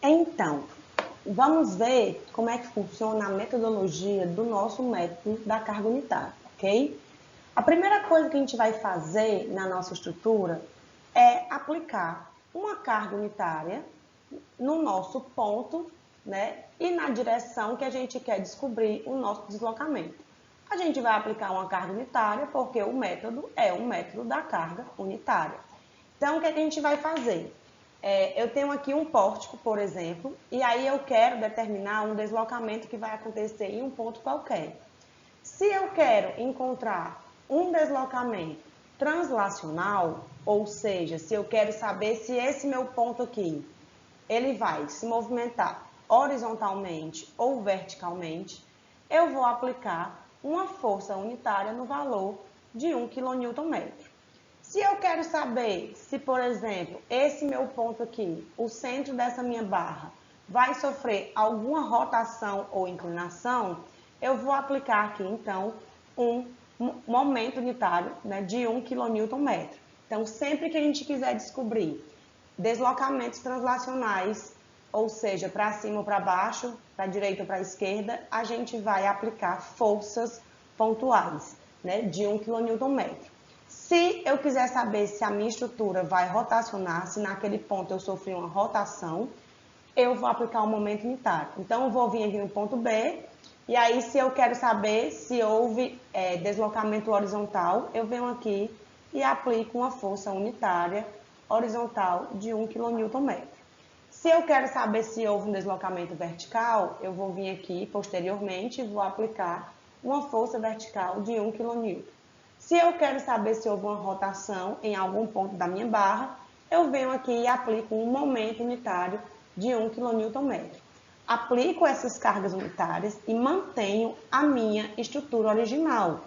Então, vamos ver como é que funciona a metodologia do nosso método da carga unitária, ok? A primeira coisa que a gente vai fazer na nossa estrutura é aplicar uma carga unitária no nosso ponto, né? E na direção que a gente quer descobrir o nosso deslocamento. A gente vai aplicar uma carga unitária porque o método é o método da carga unitária. Então, o que a gente vai fazer? Eu tenho aqui um pórtico, por exemplo, e aí eu quero determinar um deslocamento que vai acontecer em um ponto qualquer. Se eu quero encontrar um deslocamento translacional, ou seja, se eu quero saber se esse meu ponto aqui, ele vai se movimentar horizontalmente ou verticalmente, eu vou aplicar uma força unitária no valor de 1 kNm. Se eu quero saber se, por exemplo, esse meu ponto aqui, o centro dessa minha barra, vai sofrer alguma rotação ou inclinação, eu vou aplicar aqui, então, um momento unitário, né, de 1 kNm. Então, sempre que a gente quiser descobrir deslocamentos translacionais, ou seja, para cima ou para baixo, para a direita ou para a esquerda, a gente vai aplicar forças pontuais, né, de 1 kNm. Se eu quiser saber se a minha estrutura vai rotacionar, se naquele ponto eu sofri uma rotação, eu vou aplicar um momento unitário. Então, eu vou vir aqui no ponto B, e aí se eu quero saber se houve deslocamento horizontal, eu venho aqui e aplico uma força unitária horizontal de 1 kNm. Se eu quero saber se houve um deslocamento vertical, eu vou vir aqui posteriormente e vou aplicar uma força vertical de 1 kN. Se eu quero saber se houve uma rotação em algum ponto da minha barra, eu venho aqui e aplico um momento unitário de 1 kNm. Aplico essas cargas unitárias e mantenho a minha estrutura original.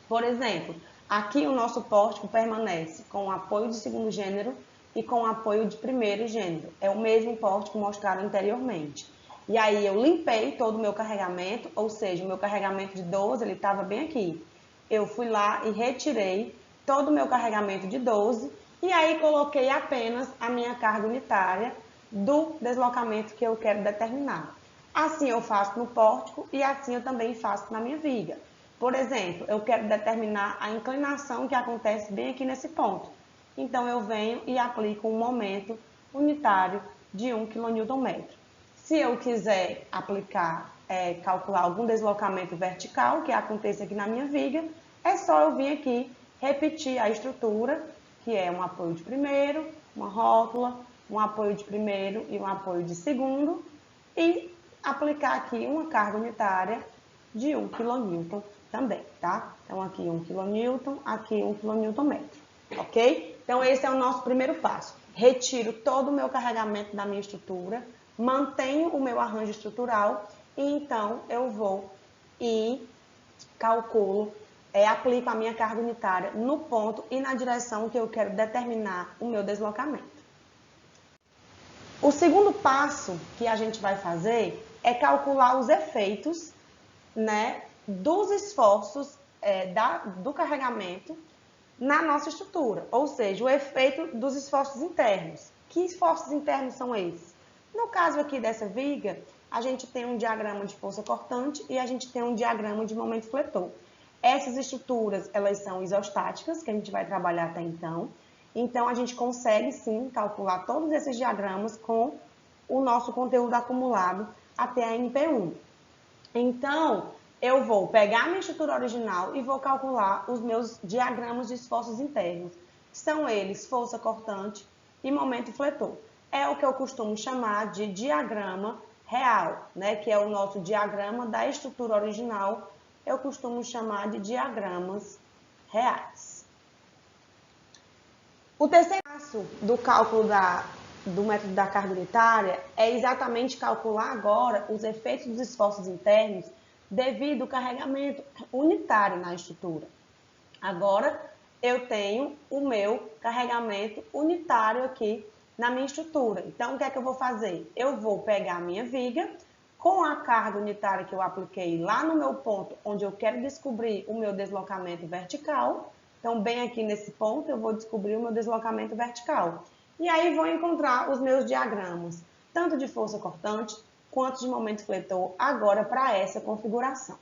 Por exemplo, aqui o nosso pórtico permanece com apoio de segundo gênero e com apoio de primeiro gênero. É o mesmo pórtico mostrado anteriormente. E aí eu limpei todo o meu carregamento, ou seja, o meu carregamento de 12, ele estava bem aqui. Eu fui lá e retirei todo o meu carregamento de 12 e aí coloquei apenas a minha carga unitária do deslocamento que eu quero determinar. Assim eu faço no pórtico e assim eu também faço na minha viga. Por exemplo, eu quero determinar a inclinação que acontece bem aqui nesse ponto. Então, eu venho e aplico um momento unitário de 1 kNm. Se eu quiser aplicar, calcular algum deslocamento vertical que aconteça aqui na minha viga, é só eu vir aqui repetir a estrutura, que é um apoio de primeiro, uma rótula, um apoio de primeiro e um apoio de segundo, e aplicar aqui uma carga unitária de 1 kN também, tá? Então, aqui 1 kN, aqui 1 kNm, ok? Então, esse é o nosso primeiro passo. Retiro todo o meu carregamento da minha estrutura, mantenho o meu arranjo estrutural e então eu vou e calculo, aplico a minha carga unitária no ponto e na direção que eu quero determinar o meu deslocamento. O segundo passo que a gente vai fazer é calcular os efeitos, né, dos esforços do carregamento na nossa estrutura, ou seja, o efeito dos esforços internos. Que esforços internos são esses? No caso aqui dessa viga, a gente tem um diagrama de força cortante e a gente tem um diagrama de momento fletor. Essas estruturas, elas são isostáticas, que a gente vai trabalhar até então. Então, a gente consegue, sim, calcular todos esses diagramas com o nosso conteúdo acumulado até a MP1. Então, eu vou pegar a minha estrutura original e vou calcular os meus diagramas de esforços internos. São eles força cortante e momento fletor. É o que eu costumo chamar de diagrama real, né? Que é o nosso diagrama da estrutura original. Eu costumo chamar de diagramas reais. O terceiro passo do cálculo do método da carga unitária é exatamente calcular agora os efeitos dos esforços internos devido ao carregamento unitário na estrutura. Agora, eu tenho o meu carregamento unitário aqui na minha estrutura. Então, o que é que eu vou fazer? Eu vou pegar a minha viga com a carga unitária que eu apliquei lá no meu ponto, onde eu quero descobrir o meu deslocamento vertical. Então, bem aqui nesse ponto, eu vou descobrir o meu deslocamento vertical. E aí, vou encontrar os meus diagramas, tanto de força cortante quanto de momento fletor, agora para essa configuração.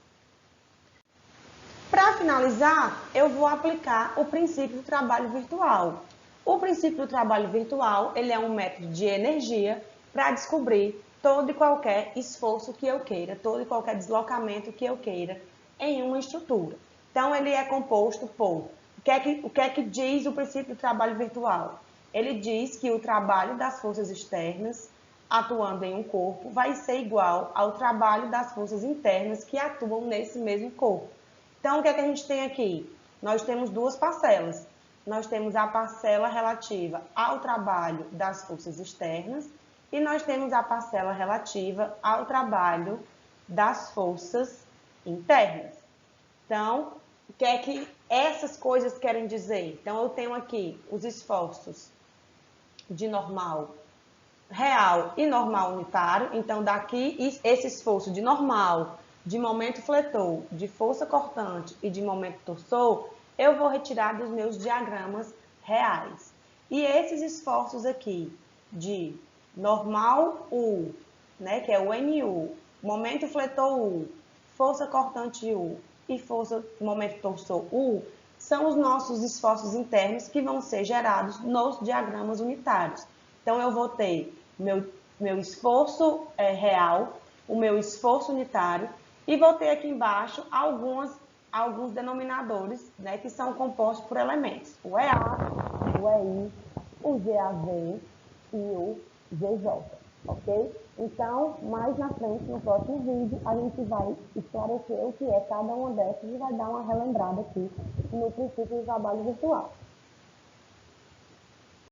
Para finalizar, eu vou aplicar o princípio do trabalho virtual. O princípio do trabalho virtual, ele é um método de energia para descobrir todo e qualquer esforço que eu queira, todo e qualquer deslocamento que eu queira em uma estrutura. Então, ele é composto por... O que é que diz o princípio do trabalho virtual? Ele diz que o trabalho das forças externas atuando em um corpo vai ser igual ao trabalho das forças internas que atuam nesse mesmo corpo. Então, o que é que a gente tem aqui? Nós temos duas parcelas. Nós temos a parcela relativa ao trabalho das forças externas e nós temos a parcela relativa ao trabalho das forças internas. Então, o que é que essas coisas querem dizer? Então, eu tenho aqui os esforços de normal real e normal unitário. Então, daqui, esse esforço de normal, de momento fletor, de força cortante e de momento torsor, eu vou retirar dos meus diagramas reais. E esses esforços aqui de normal U, né, que é o NU, momento fletor U, força cortante U e força momento torsor U, são os nossos esforços internos que vão ser gerados nos diagramas unitários. Então, eu vou ter meu esforço real, o meu esforço unitário, e vou ter aqui embaixo alguns denominadores, né, que são compostos por elementos. O EA, o EI, o GAV e o GJ, ok? Então, mais na frente, no próximo vídeo, a gente vai esclarecer o que é cada uma dessas e vai dar uma relembrada aqui no princípio do trabalho virtual.